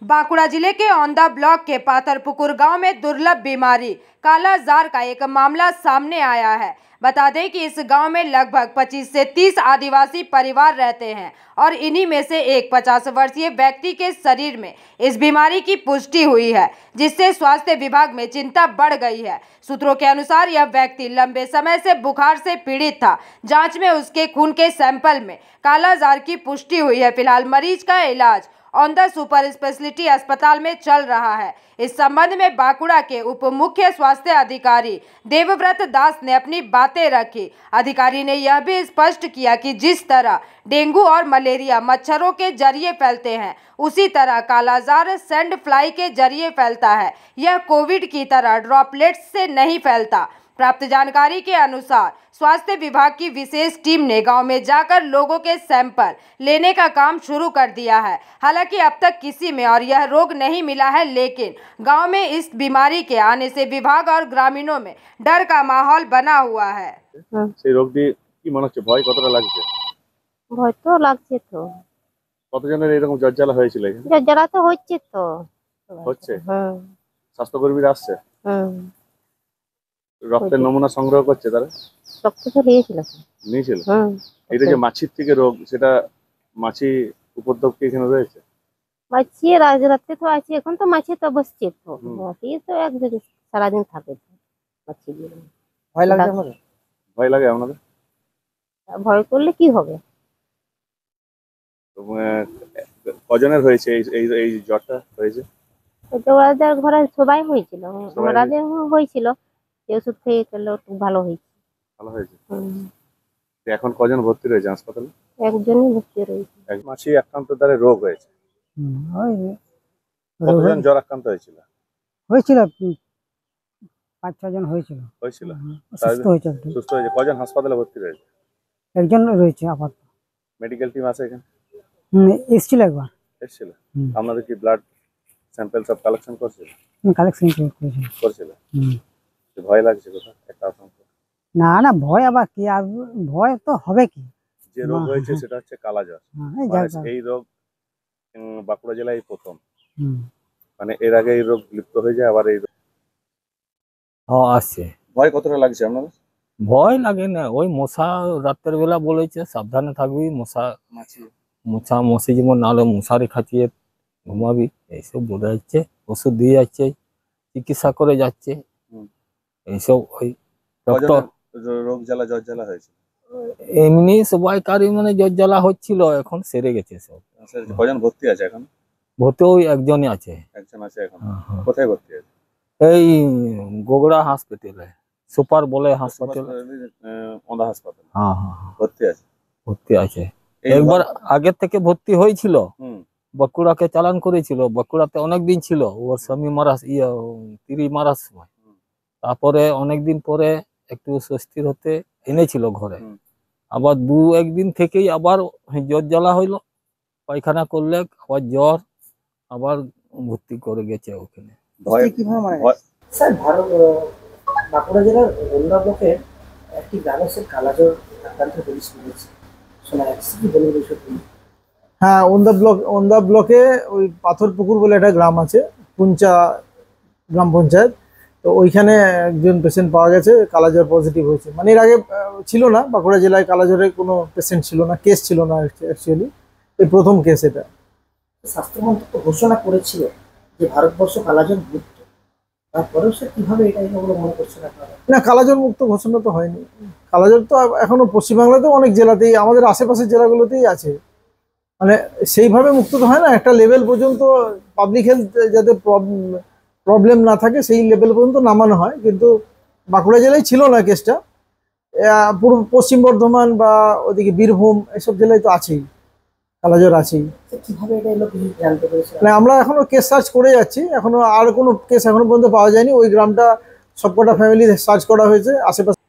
बांकुड़ा जिले के औंदा ब्लॉक के पाथरपुकुर गांव में दुर्लभ बीमारी कालाजार का एक मामला सामने आया है। बता दें कि इस गांव में लगभग 25 से 30 आदिवासी परिवार रहते हैं और इन्हीं में से एक 50 वर्षीय व्यक्ति के शरीर में इस बीमारी की पुष्टि हुई है, जिससे स्वास्थ्य विभाग में चिंता बढ़ गई है। सूत्रों के अनुसार यह व्यक्ति लंबे समय से बुखार से पीड़ित था। जांच में उसके खून के सैंपल में कालाजार की पुष्टि हुई है। फिलहाल मरीज का इलाज औंदा सुपर स्पेशलिटी अस्पताल में चल रहा है। इस संबंध में बांकुड़ा के उप मुख्य स्वास्थ्य अधिकारी देवव्रत दास ने अपनी बातें रखी। अधिकारी ने यह भी स्पष्ट किया कि जिस तरह डेंगू और मलेरिया मच्छरों के जरिए फैलते हैं, उसी तरह कालाजार सैंड फ्लाई के जरिए फैलता है। यह कोविड की तरह ड्रॉपलेट्स से नहीं फैलता। प्राप्त जानकारी के अनुसार स्वास्थ्य विभाग की विशेष टीम ने गांव में जाकर लोगों के सैंपल लेने का काम शुरू कर दिया है। हालांकि अब तक किसी में और यह रोग नहीं मिला है, लेकिन गांव में इस बीमारी के आने से विभाग और ग्रामीणों में डर का माहौल बना हुआ है। সেই রোগটি কি মনে হচ্ছে, ভয় কতটা লাগছে? ভয় তো লাগছে তো। কতজনের এরকম জ্বর হয়েছিল? জ্বর তো হচ্ছে তো। হচ্ছে? হ্যাঁ। স্বাস্থ্যকর্মীরা আসছে? হুম। রক্তের নমুনা সংগ্রহ করছে তারা? রক্ত তো নিয়েছিল। নিয়েছিল? হুম। এটা যে মাছির থেকে রোগ, সেটা মাছি উপদ্রব কি এখানে রয়েছে? মাছি রাতে তো আছে, এখন তো মাছি তো বসছে তো। মাছি তো এক জায়গায় সারাদিন থাকে তো মাছি দিয়ে। ভয় লাগে আপনাদের? ভয় লাগে আপনাদের? ভয় করলে কি হবে? কজনের হয়েছে এই জ্বরটা হয়েছে? ওদের ঘরে সবাই হয়েছিল, আমাদের হয়েছিল। ওষুধ খেয়ে চলো একটু ভালো হয়েছে। ভালো হয়েছে? এখন কজন ভর্তি রয়েছে হাসপাতালে? একজনই ভর্তি রয়েছে। এক মাসি আক্রান্ত দ্বারা রোগ হয়েছে। কতজন জ্বর আক্রান্ত হয়েছিল? 5-6 জন হয়েছিল। সুস্থ হয়েছে। কজন হাসপাতালে ভর্তি রয়েছে? একজন রয়েছে আপাতত। মেডিকেল টিম আছে এখানে? এসেছিল একবার। এসেছিল? আপনাদের কি ব্লাড স্যাম্পল সব কালেকশন করছিল? কালেকশন করছিল। ভয় লাগছে কোথাও একটা আতঙ্ক? না না, ভয় আবার কি, আর ভয় তো হবে কি। যে রোগ হয়েছে সেটা হচ্ছে কালাজ্বর। এই রোগ বাঁকুড়া জেলায় প্রথম। মানে এর আগে এই রোগ লিপ্ত হয়ে যায়, আবার এই রোগ আসছে। ভয় কতটা লাগছে আপনাদের? ভয় লাগে না, ওই মশা রাতের বেলা বলেছে সাবধানে থাকবি, মশি যেমন নাহলে মশারি খাচিয়ে ঘুমাবি, এইসব বলে যাচ্ছে। ওষুধ দিয়ে যাচ্ছে, চিকিৎসা করে যাচ্ছে। এইসব ওই রোগ জ্বালা জ্বর জ্বালা হয়েছে এমনি সবাইকারই, মানে জ্বর জ্বালা হচ্ছিল, এখন সেরে গেছে সব। কজন ভর্তি আছে এখন? ভর্তি ওই একজনই আছে। একজন আছে এখন? কোথায় ভর্তি আছে? এই গোগড়া হাসপাতালে, সুপার বলে হাসপাতাল, ওন্দা হাসপাতাল। হ্যাঁ ভর্তি আছে। ভর্তি আছে। একবার আগের থেকে ভর্তি হয়েছিল, বাঁকুড়াকে চালান করেছিল। বাঁকুড়াতে অনেকদিন ছিল, ওর স্বামী তিরি মারার সময়। তারপরে অনেকদিন পরে একটু স্বস্তির হতে এনেছিল ঘরে। আবার একদিন থেকেই আবার জ্বর জ্বালা হইলো, পায়খানা করলে আবার জ্বর, আবার ভর্তি করে গেছে ওখানে। স্যার, বাঁকুড়া জেলার ওন্দা ব্লকের একটি গ্রামে কালাজ্বর আক্রান্ত হয়েছে শোনা যাচ্ছে, কি বলবেন বিষয়? হ্যাঁ, ওন্দা ব্লকে ওই পাথরপুকুর বলে একটা গ্রাম আছে, পুঞ্চা গ্রাম পঞ্চায়েত। তো ওইখানে একজন পেশেন্ট পাওয়া গেছে কালাজ্বর পজিটিভ হয়েছে। মানে এর আগে ছিল না, বাঁকুড়া জেলায় কালাজ্বরের কোনো পেশেন্ট ছিল না, কেস ছিল না অ্যাকচুয়ালি। এই প্রথম কেস এটা। স্বাস্থ্য মন্ত্রক ঘোষণা করেছিল যে ভারতবর্ষ কালাজ্বর মুক্ত, তারপরেও সে কিভাবে এটা মনে করছে না? কালাজ্বর মুক্ত ঘোষণা তো হয়নি। কালাজ্বর তো এখনো পশ্চিমবাংলাতেও অনেক জেলাতেই, আমাদের আশেপাশের জেলাগুলোতেই আছে। মানে সেইভাবে মুক্ত তো হয় না, একটা লেভেল পর্যন্ত পাবলিক হেলথ যাতে প্রবলেম না থাকে সেই লেভেল পর্যন্ত নামানো হয়। কিন্তু বাঁকুড়া জেলায় ছিল না কেসটা, পুরো পশ্চিম বর্ধমান বা ওদিকে বীরভূম এসব জেলায় তো আছেই, কালাজ্বর আছেই। আমরা এখনো কেস সার্চ করে যাচ্ছি, এখনো আর কোনো কেস এখনো পর্যন্ত পাওয়া যায়নি। ওই গ্রামটা সবকটা ফ্যামিলি সার্চ করা হয়েছে আশেপাশে।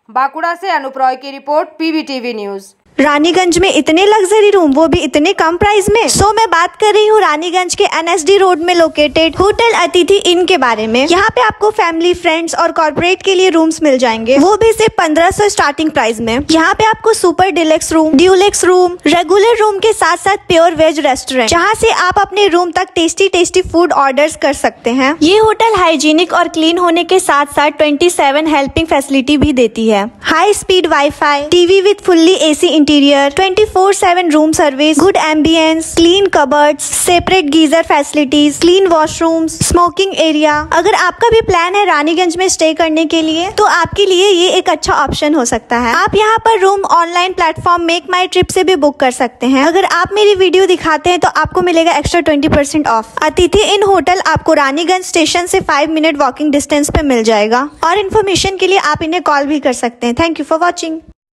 बांकुड़ा से अनुप रॉय की रिपोर्ट, PBTV न्यूज। रानीगंज में इतने लग्जरी रूम, वो भी इतने कम प्राइस में। सो मैं बात कर रही हूँ रानीगंज के NSD रोड में लोकेटेड होटल अतिथि इन के बारे में। यहाँ पे आपको फैमिली, फ्रेंड्स और कॉर्पोरेट के लिए रूम्स मिल जाएंगे, वो भी सिर्फ 1500 स्टार्टिंग प्राइस में। यहाँ पे आपको super deluxe room, Dulux room, regular room के साथ साथ प्योर वेज रेस्टोरेंट, जहाँ से आप अपने रूम तक टेस्टी फूड ऑर्डर्स कर सकते हैं। ये होटल हाइजीनिक और क्लीन होने के साथ साथ 27 हेल्पिंग फैसिलिटी भी देती है। High speed wifi, TV with fully AC interior, 24/7 room service, good ambience, clean cupboards, separate geyser facilities, clean washrooms, smoking area. अगर आपका भी प्लान है रानीगंज में स्टे करने के लिए तो आपके लिए ये एक अच्छा ऑप्शन हो सकता है। आप यहाँ पर रूम ऑनलाइन प्लेटफॉर्म मेक माई ट्रिप से भी बुक कर सकते हैं। अगर आप मेरी वीडियो दिखाते हैं तो आपको मिलेगा एक्स्ट्रा 20% ऑफ। अतिथि इन होटल आपको रानीगंज स्टेशन से 5 मिनट वॉकिंग डिस्टेंस पे मिल जाएगा। और इन्फॉर्मेशन के लिए आप इन्हें कॉल भी कर सकते हैं। Thank you for watching.